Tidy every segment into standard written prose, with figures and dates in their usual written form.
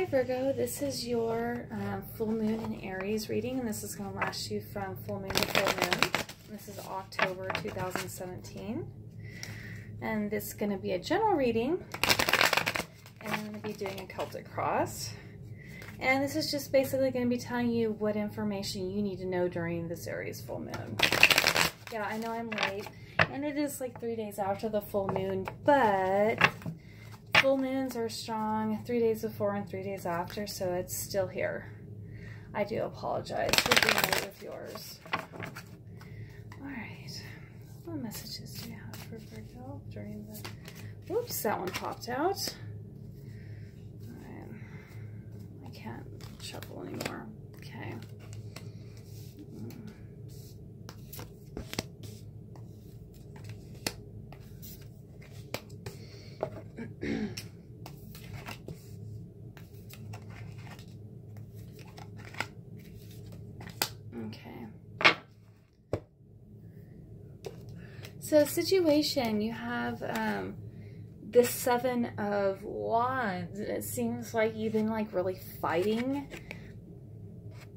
Hi Virgo, this is your full moon in Aries reading, and this is going to last you from full moon to full moon. This is October 2017, and this is going to be a general reading, and I'm going to be doing a Celtic cross. And this is just basically going to be telling you what information you need to know during this Aries full moon. Yeah, I know I'm late, and it is like 3 days after the full moon, but full moons are strong 3 days before and 3 days after, so it's still here. I do apologize for being late with yours. Alright, what messages do you have for Virgo during the... Oops, that one popped out. Alright, I can't shuffle anymore. Okay. Okay. So situation, you have the Seven of Wands. It seems like you've been like really fighting.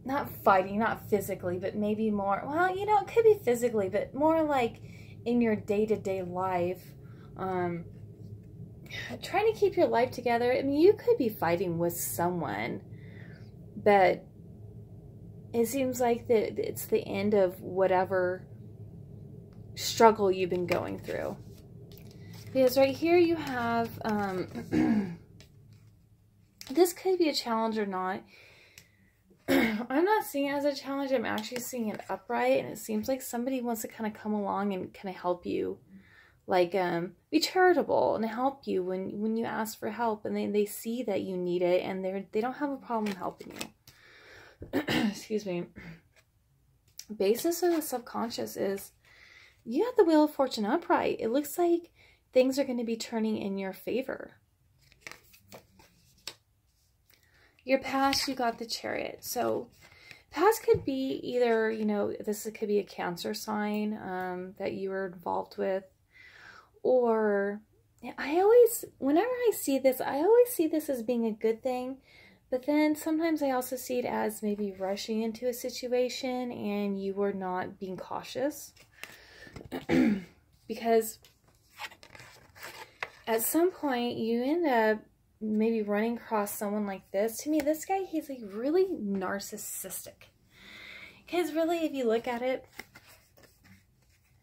Not fighting, not physically, but maybe more, well, you know, it could be physically, but more like in your day-to-day life. Trying to keep your life together. I mean, you could be fighting with someone, but it seems like that it's the end of whatever struggle you've been going through. Because right here you have, this could be a challenge or not. I'm not seeing it as a challenge. I'm actually seeing it upright, and it seems like somebody wants to kind of come along and kind of help you. Like, be charitable and help you when you ask for help, and they see that you need it, and they don't have a problem helping you. Excuse me. Basis of the subconscious is you have the Wheel of Fortune upright. It looks like things are going to be turning in your favor. Your past, you got the Chariot. So past could be either, you know, this could be a Cancer sign that you were involved with. Or, whenever I see this, I always see this as being a good thing. But then sometimes I also see it as maybe rushing into a situation and you were not being cautious. Because at some point you end up maybe running across someone like this. To me, this guy, he's like really narcissistic. Because really, if you look at it,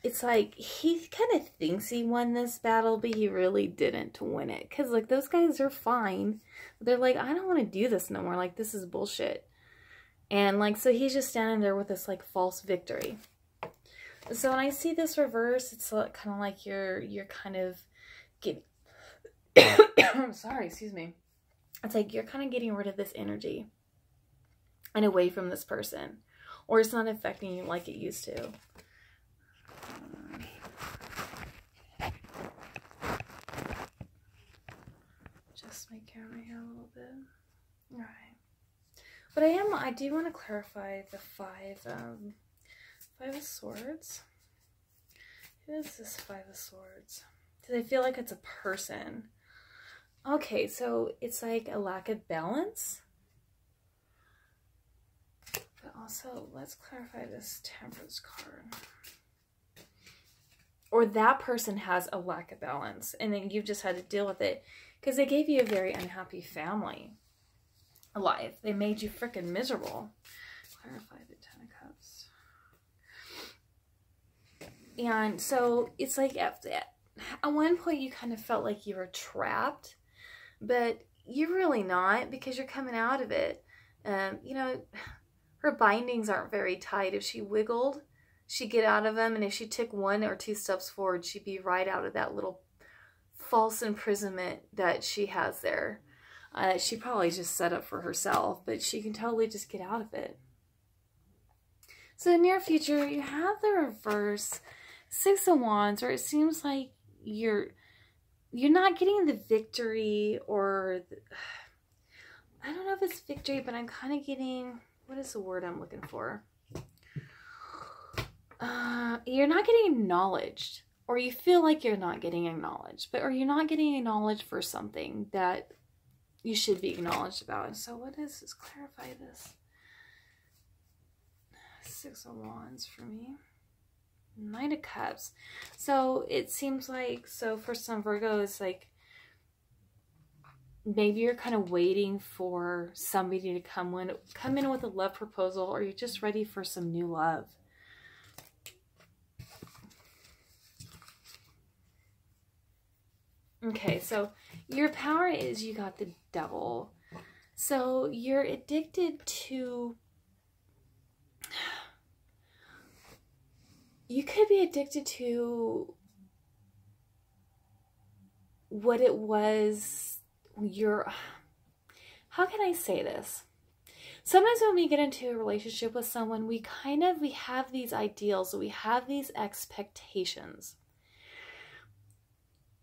it's like he kind of thinks he won this battle, but he really didn't to win it. Because, like, those guys are fine. They're like, I don't want to do this no more. Like, this is bullshit. And, like, so he's just standing there with this, like, false victory. So when I see this reverse, it's kind of like you're kind of getting... I'm sorry, excuse me. It's like you're kind of getting rid of this energy and away from this person. Or it's not affecting you like it used to. Just my camera here a little bit. All right, but I do want to clarify the five of Swords. Who is this Five of Swords? Do they feel like it's a person? Okay, so it's like a lack of balance. But also, let's clarify this Temperance card. Or that person has a lack of balance, and then you've just had to deal with it. Because they gave you a very unhappy family life. They made you freaking miserable. Clarify the Ten of Cups. And so it's like at one point you kind of felt like you were trapped. But you're really not, because you're coming out of it. You know, her bindings aren't very tight. If she wiggled, she'd get out of them. And if she took 1 or 2 steps forward, she'd be right out of that little false imprisonment that she has there. She probably just set up for herself, but she can totally just get out of it. So in the near future, you have the reverse Six of Wands, where it seems like you're not getting the victory, or I don't know if it's victory, but I'm kind of getting, what is the word I'm looking for? You're not getting acknowledged. Or you feel like you're not getting acknowledged, or you're not getting acknowledged for something that you should be acknowledged about. And so what is this? Clarify this. 6 of Wands for me. Knight of Cups. So it seems like, so for some Virgo, it's like maybe you're kind of waiting for somebody to come in with a love proposal, or you're just ready for some new love. Okay, so your power is you got the Devil. So you're addicted to, you could be addicted to what it was how can I say this? Sometimes when we get into a relationship with someone, we have these ideals, we have these expectations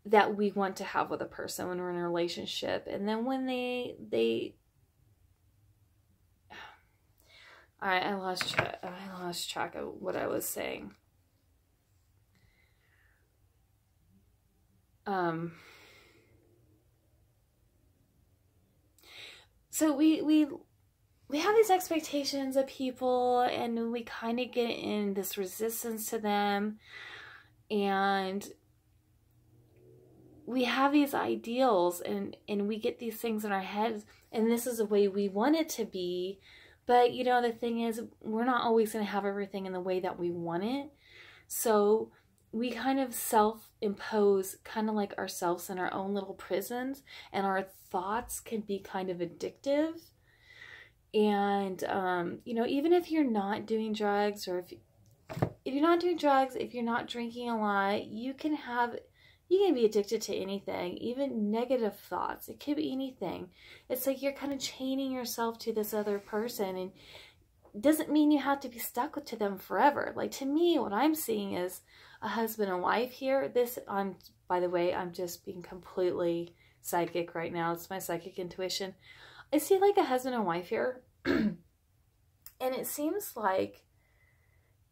that we want to have with a person when we're in a relationship. And then when I lost track of what I was saying. So we have these expectations of people, and we kind of get in this resistance to them, and we have these ideals, and we get these things in our heads, and this is the way we want it to be. But, you know, the thing is, we're not always going to have everything in the way that we want it. So we kind of self-impose kind of like ourselves in our own little prisons, and our thoughts can be kind of addictive. And, you know, even if you're not doing drugs, or if you're not doing drugs, if you're not drinking a lot, you can be addicted to anything, even negative thoughts. It could be anything. It's like you're kind of chaining yourself to this other person, and it doesn't mean you have to be stuck to them forever. Like, to me, what I'm seeing is a husband and wife here. By the way, I'm just being completely psychic right now. It's my psychic intuition. I see like a husband and wife here, and it seems like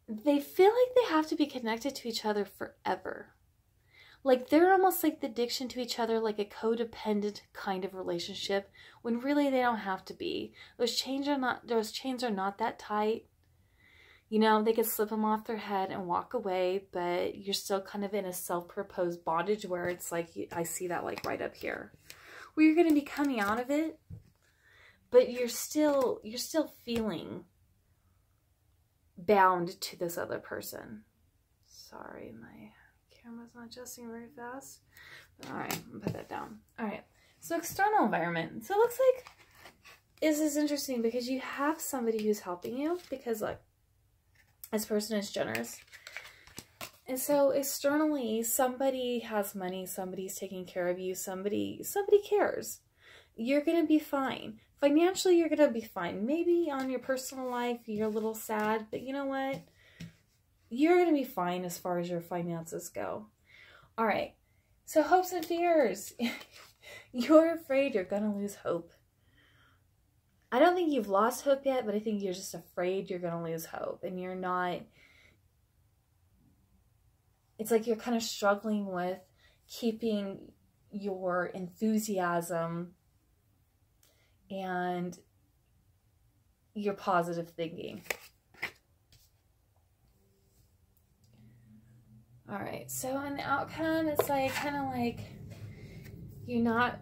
they feel like they have to be connected to each other forever. Like they're almost like the addiction to each other, like a codependent kind of relationship, when really they don't have to be. Those chains are not that tight. You know, they could slip them off their head and walk away, but you're still kind of in a self-proposed bondage where it's like, I see that like right up here, where you're going to be coming out of it, but you're still feeling bound to this other person. Sorry, my camera's not adjusting very fast. All right, I'm gonna put that down. All right, so external environment. So it looks like this is interesting because you have somebody who's helping you, because like this person is generous. And so externally, somebody has money, somebody's taking care of you, somebody cares. You're going to be fine. Financially, you're going to be fine. Maybe on your personal life, you're a little sad, but you know what? You're going to be fine as far as your finances go. All right. So hopes and fears. You're afraid you're going to lose hope. I don't think you've lost hope yet, but I think you're just afraid you're going to lose hope. And you're not... It's like you're kind of struggling with keeping your enthusiasm and your positive thinking. All right, so in the outcome, it's like kind of like you're not...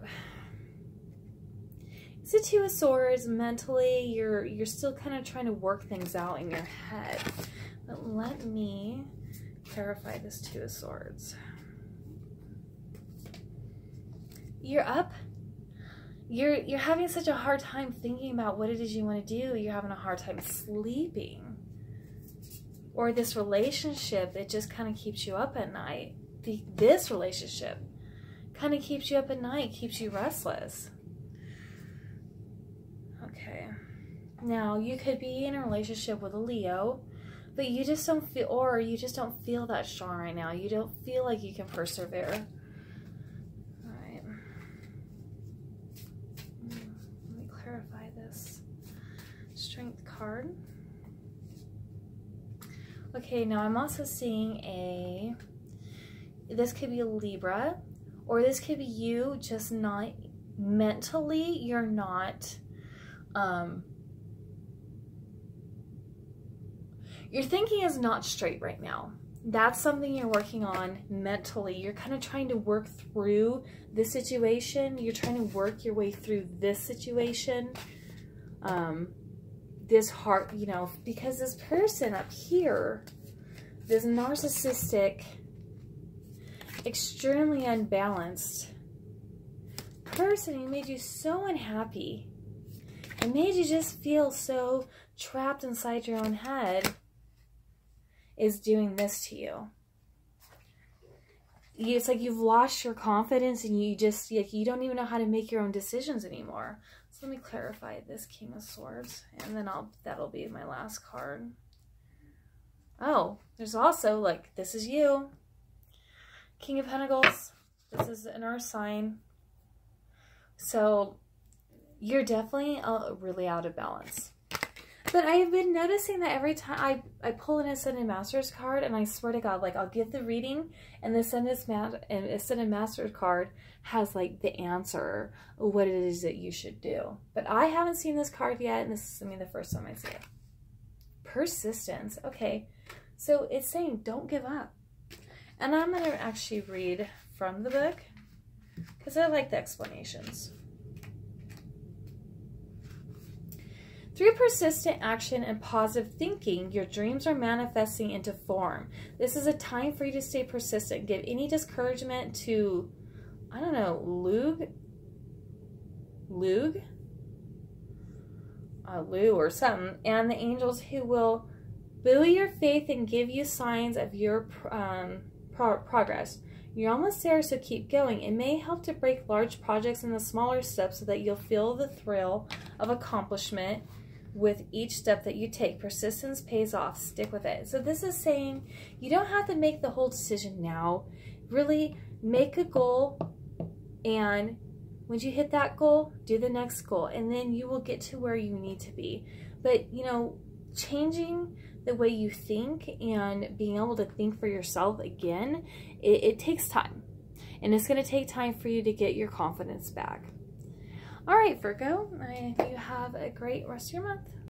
It's a Two of Swords. Mentally, you're still kind of trying to work things out in your head. But let me clarify this Two of Swords. You're up. You're having such a hard time thinking about what it is you want to do. You're having a hard time sleeping. Or this relationship, it just kind of keeps you up at night. This relationship kind of keeps you up at night, keeps you restless. Okay. Now, you could be in a relationship with a Leo, but you just don't feel, or you just don't feel that strong right now. You don't feel like you can persevere. All right. Let me clarify this Strength card. Okay, now I'm also seeing this could be a Libra, or this could be you just not mentally, you're not, your thinking is not straight right now. That's something you're working on mentally. You're kind of trying to work through this situation. You're trying to work your way through this situation. This heart, you know, because this person up here, this narcissistic, extremely unbalanced person who made you so unhappy and made you just feel so trapped inside your own head, is doing this to you. It's like you've lost your confidence and you just, you don't even know how to make your own decisions anymore. So let me clarify this King of Swords, and then that'll be my last card. Oh, there's also, like, this is you. King of Pentacles. This is an earth sign. So you're definitely really out of balance. But I've been noticing that every time I pull an Ascended Masters card, and I swear to God, like, I'll get the reading, and the Ascended Masters card has, like, the answer, what it is that you should do. But I haven't seen this card yet, and this is, I mean, the first time I see it. Persistence. Okay, so it's saying don't give up. And I'm going to actually read from the book, because I like the explanations. Through persistent action and positive thinking, your dreams are manifesting into form. This is a time for you to stay persistent. Give any discouragement to, I don't know, Lug or something, and the angels who will buoy your faith and give you signs of your progress. You're almost there, so keep going. It may help to break large projects into smaller steps so that you'll feel the thrill of accomplishment with each step that you take. Persistence pays off. Stick with it. So this is saying you don't have to make the whole decision now. Really make a goal, and once you hit that goal, do the next goal, and then you will get to where you need to be. But, you know, changing the way you think and being able to think for yourself again, it takes time. And it's going to take time for you to get your confidence back. All right, Virgo, I hope you have a great rest of your month.